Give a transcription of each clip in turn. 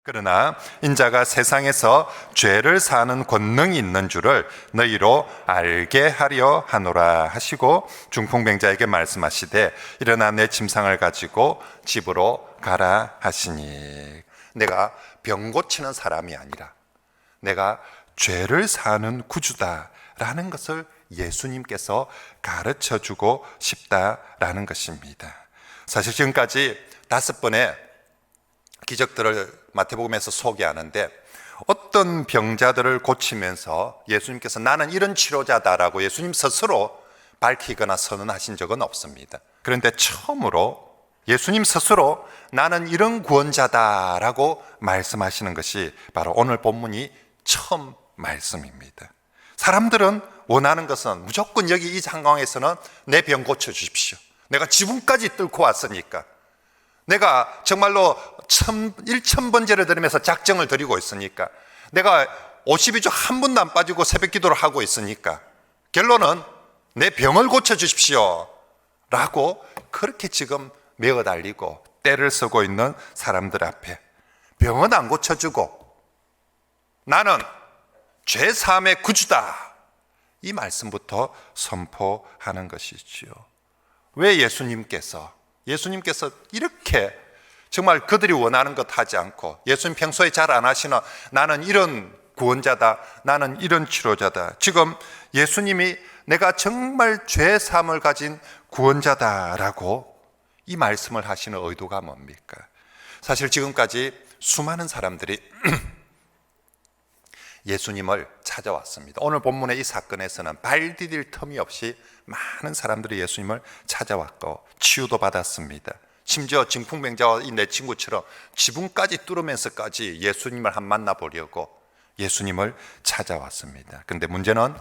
그러나 인자가 세상에서 죄를 사하는 권능이 있는 줄을 너희로 알게 하려 하노라 하시고 중풍병자에게 말씀하시되 일어나 내 짐상을 가지고 집으로 가라 하시니, 내가 병 고치는 사람이 아니라 내가 죄를 사하는 구주다라는 것을 예수님께서 가르쳐주고 싶다라는 것입니다. 사실 지금까지 5번의 기적들을 마태복음에서 소개하는데 어떤 병자들을 고치면서 예수님께서 나는 이런 치료자다라고 예수님 스스로 밝히거나 선언하신 적은 없습니다. 그런데 처음으로 예수님 스스로 나는 이런 구원자다라고 말씀하시는 것이 바로 오늘 본문이 처음 말씀입니다. 사람들은 원하는 것은 무조건 여기 이 상황에서는 내 병 고쳐주십시오. 내가 지붕까지 뚫고 왔으니까, 내가 정말로 1000번째를 드리면서 작정을 드리고 있으니까, 내가 52주 한 번도 안 빠지고 새벽 기도를 하고 있으니까 결론은 내 병을 고쳐주십시오 라고 그렇게 지금 매어 달리고 떼를 쓰고 있는 사람들 앞에 병은 안 고쳐주고 나는 죄 사함의 구주다, 이 말씀부터 선포하는 것이지요. 왜 예수님께서 이렇게 정말 그들이 원하는 것 하지 않고, 예수님 평소에 잘 안 하시는 나는 이런 구원자다, 나는 이런 치료자다, 지금 예수님이 내가 정말 죄 사함을 가진 구원자다라고 이 말씀을 하시는 의도가 뭡니까? 사실 지금까지 수많은 사람들이 예수님을 찾아왔습니다. 오늘 본문의 이 사건에서는 발 디딜 틈이 없이 많은 사람들이 예수님을 찾아왔고 치유도 받았습니다. 심지어 중풍병자와 내 친구처럼 지붕까지 뚫으면서까지 예수님을 한 만나보려고 예수님을 찾아왔습니다. 그런데 문제는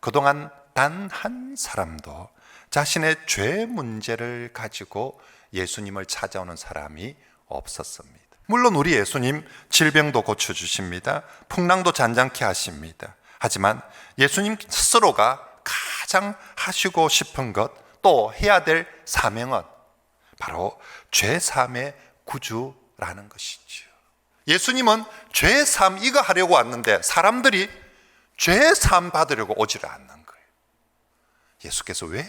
그동안 단 한 사람도 자신의 죄 문제를 가지고 예수님을 찾아오는 사람이 없었습니다. 물론 우리 예수님 질병도 고쳐주십니다. 풍랑도 잔잔케 하십니다. 하지만 예수님 스스로가 가장 하시고 싶은 것, 또 해야 될 사명은 바로 죄 사함의 구주라는 것이죠. 예수님은 죄 사함 이거 하려고 왔는데 사람들이 죄 사함 받으려고 오지를 않는 거예요. 예수께서 왜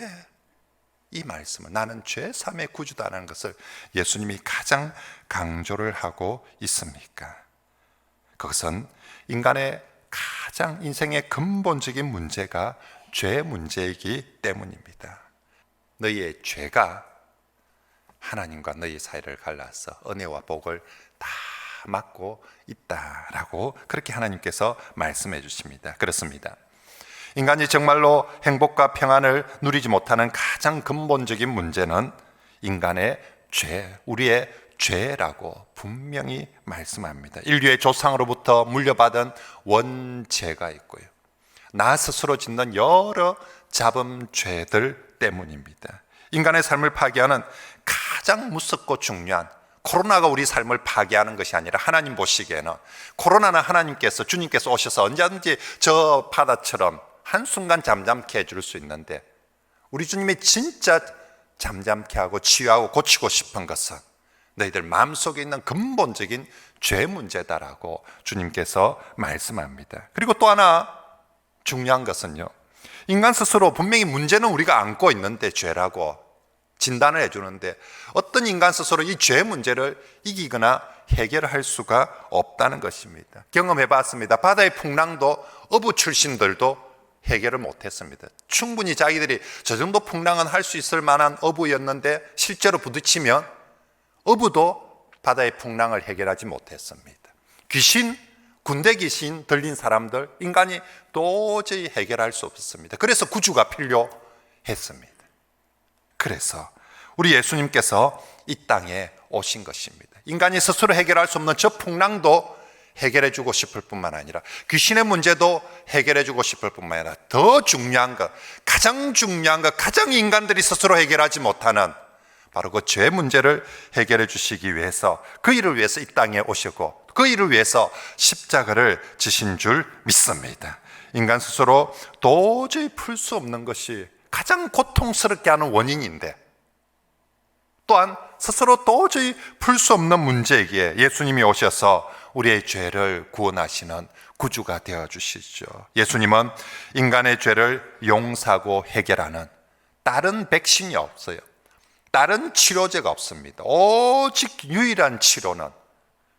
이 말씀을, 나는 죄 사함의 구주다라는 것을 예수님이 가장 강조를 하고 있습니까? 그것은 인간의 가장 인생의 근본적인 문제가 죄 문제이기 때문입니다. 너희의 죄가 하나님과 너희 사이를 갈라서 은혜와 복을 다 막고 있다라고 그렇게 하나님께서 말씀해 주십니다. 그렇습니다. 인간이 정말로 행복과 평안을 누리지 못하는 가장 근본적인 문제는 인간의 죄, 우리의 죄라고 분명히 말씀합니다. 인류의 조상으로부터 물려받은 원죄가 있고요, 나 스스로 짓는 여러 잡음죄들 때문입니다. 인간의 삶을 파괴하는 가장 무섭고 중요한, 코로나가 우리 삶을 파괴하는 것이 아니라 하나님 보시기에는 코로나는 하나님께서, 주님께서 오셔서 언제든지 저 바다처럼 한순간 잠잠케 해줄 수 있는데, 우리 주님이 진짜 잠잠케 하고 치유하고 고치고 싶은 것은 너희들 마음속에 있는 근본적인 죄 문제다라고 주님께서 말씀합니다. 그리고 또 하나 중요한 것은요, 인간 스스로 분명히 문제는 우리가 안고 있는데 죄라고 진단을 해주는데 어떤 인간 스스로 이 죄 문제를 이기거나 해결할 수가 없다는 것입니다. 경험해 봤습니다. 바다의 풍랑도 어부 출신들도 해결을 못했습니다. 충분히 자기들이 저 정도 풍랑은 할 수 있을 만한 어부였는데 실제로 부딪히면 어부도 바다의 풍랑을 해결하지 못했습니다. 귀신, 군대 귀신 들린 사람들, 인간이 도저히 해결할 수 없었습니다. 그래서 구주가 필요했습니다. 그래서 우리 예수님께서 이 땅에 오신 것입니다. 인간이 스스로 해결할 수 없는 저 풍랑도 해결해 주고 싶을 뿐만 아니라 귀신의 문제도 해결해 주고 싶을 뿐만 아니라 더 중요한 것, 가장 중요한 것, 가장 인간들이 스스로 해결하지 못하는 바로 그 죄 문제를 해결해 주시기 위해서, 그 일을 위해서 이 땅에 오시고 그 일을 위해서 십자가를 지신 줄 믿습니다. 인간 스스로 도저히 풀 수 없는 것이 가장 고통스럽게 하는 원인인데 또한 스스로 도저히 풀 수 없는 문제이기에 예수님이 오셔서 우리의 죄를 구원하시는 구주가 되어주시죠. 예수님은 인간의 죄를 용서하고 해결하는 다른 백신이 없어요. 다른 치료제가 없습니다. 오직 유일한 치료는,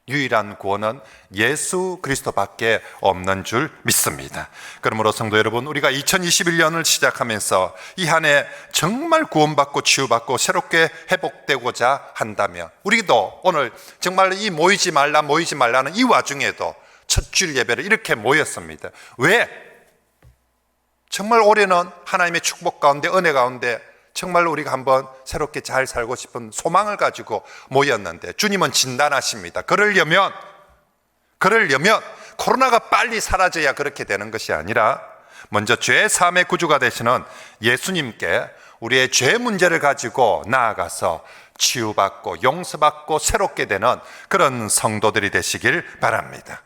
유일한 구원은 예수 그리스도밖에 없는 줄 믿습니다. 그러므로 성도 여러분, 우리가 2021년을 시작하면서 이 한 해 정말 구원받고 치유받고 새롭게 회복되고자 한다면, 우리도 오늘 정말 이 모이지 말라는 이 와중에도 첫 주일 예배를 이렇게 모였습니다. 왜? 정말 올해는 하나님의 축복 가운데, 은혜 가운데 정말 우리가 한번 새롭게 잘 살고 싶은 소망을 가지고 모였는데, 주님은 진단하십니다. 그러려면 코로나가 빨리 사라져야 그렇게 되는 것이 아니라 먼저 죄 사함의 구주가 되시는 예수님께 우리의 죄 문제를 가지고 나아가서 치유받고 용서받고 새롭게 되는 그런 성도들이 되시길 바랍니다.